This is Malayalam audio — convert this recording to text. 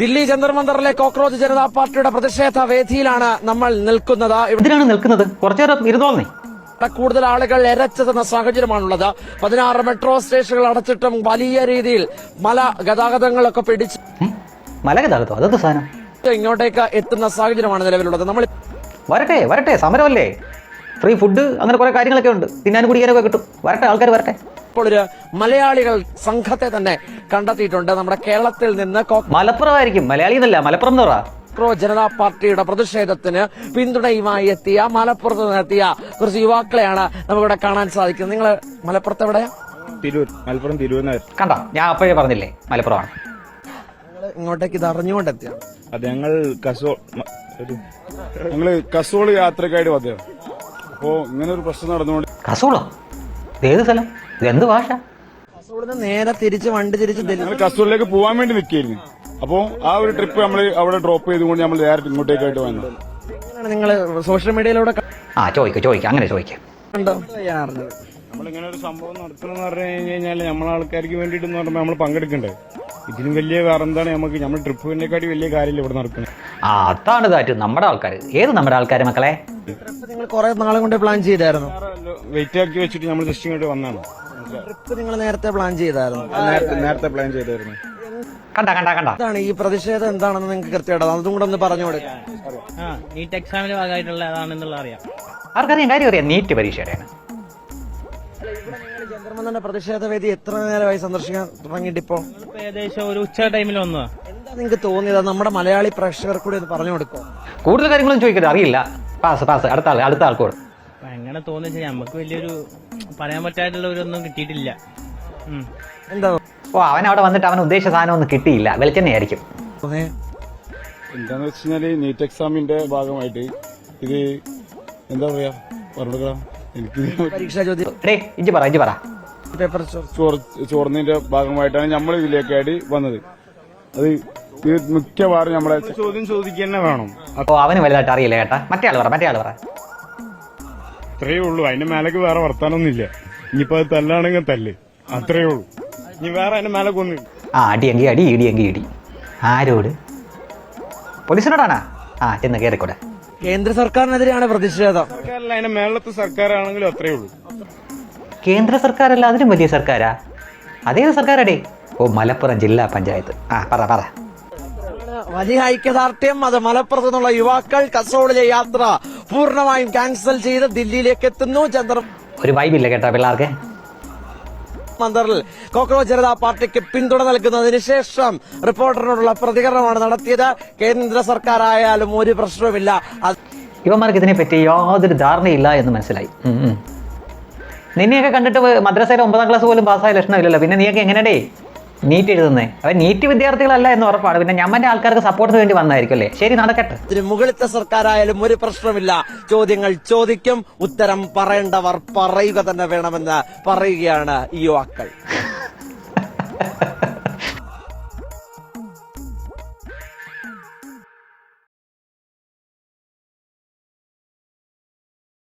ദില്ലി ജന്തർ മന്ദറിലെ കോക്രോച്ച് ജനതാ പാർട്ടിയുടെ പ്രതിഷേധ വേദിയിലാണ് നമ്മൾ നിൽക്കുന്നത്. ഇതിലാണ് നിൽക്കുന്നത്. കുറച്ചേരം ഇരുന്നോന്നേ. കൂടുതൽ ആളുകൾ എരച്ചെത്തുന്ന സാഹചര്യമാണുള്ളത്. 16 മെട്രോ സ്റ്റേഷനുകൾ അടച്ചിട്ടും വലിയ രീതിയിൽ മല ഗതാഗതങ്ങളൊക്കെ പിടിച്ച് മല ഗതാഗതം അതെന്ത് സാധനം ഇങ്ങോട്ടേക്ക് എത്തുന്ന സാഹചര്യമാണ് നിലവിലുള്ളത്. നമ്മൾ വരട്ടെ വരട്ടെ, സമരമല്ലേ, ഫ്രീ ഫുഡ് അങ്ങനെ കുറെ കാര്യങ്ങളൊക്കെ ഉണ്ട്, തിന്നാനും കുടിക്കാനൊക്കെ കിട്ടും. വരട്ടെ, ആൾക്കാർ വരട്ടെ. ഇപ്പോൾ ഒരു മലയാളികൾ സംഘത്തെ തന്നെ കണ്ടെത്തിയിട്ടുണ്ട്. നമ്മുടെ കേരളത്തിൽ നിന്ന് മലപ്പുറമായിരിക്കും, മലയാളി എന്നല്ല, മലപ്പുറം എന്ന് പറ. കോക്രോച്ച് ജനതാ പാർട്ടിയുടെ പ്രതിഷേധത്തിന് പിന്തുണയുമായി എത്തിയ മലപ്പുറത്ത് നിന്നെത്തിയ കുറച്ച് യുവാക്കളെയാണ് നമുക്കിവിടെ കാണാൻ സാധിക്കുന്നത്. നിങ്ങൾ മലപ്പുറത്ത് എവിടെയാ? തിരൂർ. മലപ്പുറം തിരൂർ. കണ്ട, ഞാൻ അപ്പോഴേ പറഞ്ഞില്ലേ മലപ്പുറമാണ്. ഇങ്ങോട്ടേക്ക് ഇത് അറിഞ്ഞുകൊണ്ടെത്തിയാണ്. അത് ഞങ്ങൾ കസോള് യാത്രക്കായിട്ട് വന്നത്. അപ്പോ ഇങ്ങനെ ഒരു പ്രശ്നം നടന്നുകൊണ്ട്. കസോളോ? ഏത് സ്ഥലം? ഇതെന്ത് ഭാഷ? കാസർഗോഡ് നേരെ തിരിച്ച് വണ്ടി തിരിച്ച് ഞങ്ങൾ കസോളിലേക്ക് പോകാൻ വേണ്ടി നിൽക്കുകയായിരുന്നു. അപ്പോ ആ ഒരു ട്രിപ്പ് നമ്മൾ അവിടെ ഡ്രോപ്പ് ചെയ്തുകൊണ്ട് നമ്മൾ നേരെ ഇങ്ങോട്ടേക്കായിട്ട് വന്നത്. നിങ്ങൾ സോഷ്യൽ മീഡിയയിലൂടെ ചോദിക്കാം അങ്ങനെ ചോദിക്കാം. കണ്ടോ? നമ്മളിങ്ങനെ ഒരു സംഭവം നടത്തണമെന്ന് പറഞ്ഞു കഴിഞ്ഞാൽ നമ്മളെ ആൾക്കാർക്ക് വേണ്ടിയിട്ടെന്ന് പറയുമ്പോൾ നമ്മൾ പങ്കെടുക്കണ്ടേ. ഇതിലും വലിയ വേറെ എന്താണ് നമുക്ക് നമ്മൾ ട്രിപ്പിനെക്കാട്ടി വലിയ കാര്യമില്ല ഇവിടെ നടക്കുന്നത്. അതാണ് കാറ്റ്. നമ്മുടെ ആൾക്കാർ. ഏത് നമ്മുടെ ആൾക്കാർ മക്കളെ? നിങ്ങൾ കുറെ നാളെ കൊണ്ട് പ്ലാൻ ചെയ്തായിരുന്നു. വെയിറ്റ് ആക്കി വെച്ചിട്ട് നമ്മൾ ജസ്റ്റ് ഇങ്ങോട്ട് വന്നാണ്. ട്രിപ്പ് നിങ്ങൾ നേരത്തെ പ്ലാൻ ചെയ്തായിരുന്നു. നേരത്തെ പ്ലാൻ ചെയ്തായിരുന്നു. കണ്ട എന്താണ് ഈ പ്രതിഷേധം എന്താണെന്ന് നിങ്ങൾക്ക് കൃത്യമായിട്ട് അതും കൂടെ ഒന്ന് പറഞ്ഞു കൊടുക്കാം. നീറ്റ് എക്സാമിന്റെ ഭാഗമായിട്ടുള്ള അതാണെന്നുള്ള അറിയാം. ആർക്കറിയാം, കാര്യം അറിയാം. നീറ്റ് പരീക്ഷയുടെയാണ്. ജന്തർമന്ദറിന്റെ പ്രതിഷേധ വേദി എത്ര നേരമായി സന്ദർശിക്കാൻ തുടങ്ങിയിട്ട് ഇപ്പോ? ഏകദേശം ഒരു ഉച്ച ടൈമിൽ വന്നതാ. എന്താ നിങ്ങൾക്ക് തോന്നിയത്? നമ്മുടെ മലയാളി പ്രേക്ഷകർ കൂടി ഒന്ന് പറഞ്ഞു കൊടുക്കും. കൂടുതൽ കാര്യങ്ങളൊന്നും ചോദിക്കരുത്, അറിയില്ല. പാസ് അടുത്ത ആൾക്കോട്. എങ്ങനെ തോന്നുന്നു നമുക്ക് വലിയൊരു പറയാൻ പറ്റായിട്ടുള്ള ഒരു ഒന്നും കിട്ടിയിട്ടില്ല. എന്താ അവൻ അവിടെ വന്നിട്ട് അവൻ ഉദ്ദേശിച്ച സാധനം ഒന്നും കിട്ടിയില്ല. വെളിച്ചെണ്ണയായിരിക്കും. എന്താന്ന് വെച്ച് കഴിഞ്ഞാല് നീറ്റ് എക്സാമിന്റെ ഭാഗമായിട്ട് ഇത് എന്താ പറയാ പറഞ്ഞ എനിക്ക് പരീക്ഷാ ചോദ്യം ഇഞ്ചി പറ പേപ്പർ ചോർന്നതിന്റെ ഭാഗമായിട്ടാണ് നമ്മൾ ഇതിലേക്കായിട്ട് വന്നത്. അത് മിക്കവാറും നമ്മളെ ചോദ്യം ചോദിക്കുക തന്നെ വേണം. അപ്പൊ അവന് വലുതായിട്ട് അറിയില്ല കേട്ടാ. മറ്റേ ആള് പറ. അത്രയേ ഉള്ളൂ. അതിന്റെ മേലേക്ക് വേറെ വർത്താനൊന്നുമില്ല. ഇനിയിപ്പോ അത് തല്ലാണെങ്കിൽ തല്ല്, അത്രയേ ഉള്ളൂ. ഇനി വേറെ അതിന്റെ മേലെ കൊന്നു അടിയെങ്കി ഇടി. ആരോട്? പോലീസിനോടാണാ? ചെന്ന് കയറിക്കൂടെ. കേന്ദ്ര സർക്കാരിനെതിരെയാണ് പ്രതിഷേധം. സർക്കാരല്ല, അതിന്റെ മേളത്തെ സർക്കാരാണെങ്കിലും അത്രയേ ഉള്ളൂ. കേന്ദ്ര സർക്കാരല്ല, അതിലും വലിയ സർക്കാരാ. അതേത് സർക്കാരടേ? മലപ്പുറം ജില്ലാ പഞ്ചായത്ത്. പറ. വലിയ ഐക്യദാർഢ്യം. അത് മലപ്പുറത്ത് നിന്നുള്ള യുവാക്കൾ കസോളിലെ യാത്ര പൂർണ്ണമായും ക്യാൻസൽ ചെയ്ത് ദില്ലിയിലേക്ക് എത്തുന്നു. ഒരു വൈബില്ല കേട്ടോ പിള്ളേർക്ക്. മന്ദറിൽ കോക്രോച്ച് ജനതാ പാർട്ടിക്ക് പിന്തുണ നൽകുന്നതിന് ശേഷം റിപ്പോർട്ടറിനോടുള്ള പ്രതികരണമാണ് നടത്തിയത്. കേന്ദ്ര സർക്കാരായാലും ഒരു പ്രശ്നവുമില്ല. ഇവന്മാർക്ക് ഇതിനെപ്പറ്റി യാതൊരു ധാരണയില്ല എന്ന് മനസ്സിലായി. നിന്നെയൊക്കെ കണ്ടിട്ട് മദ്രസയിലെ 9ാം ക്ലാസ് പോലും പാസ്സായ ലക്ഷണമില്ലല്ലോ. പിന്നെ നീയൊക്കെ എങ്ങനെയേ നീറ്റ് എഴുതുന്നേ? അവൻ നീറ്റ് വിദ്യാർത്ഥികളല്ല എന്ന് ഉറപ്പാണ്. പിന്നെ ഞമ്മന്റെ ആൾക്കാർക്ക് സപ്പോർട്ടിന് വേണ്ടി വന്നായിരിക്കും അല്ലേ? ശരി, നടക്കട്ടെ. ഇതിന് മുകളിലത്തെ സർക്കാരായാലും ഒരു പ്രശ്നമില്ല. ചോദ്യങ്ങൾ ചോദിക്കും, ഉത്തരം പറയേണ്ടവർ പറയുക തന്നെ വേണമെന്ന് പറയുകയാണ് ഈ യുവാക്കൾ.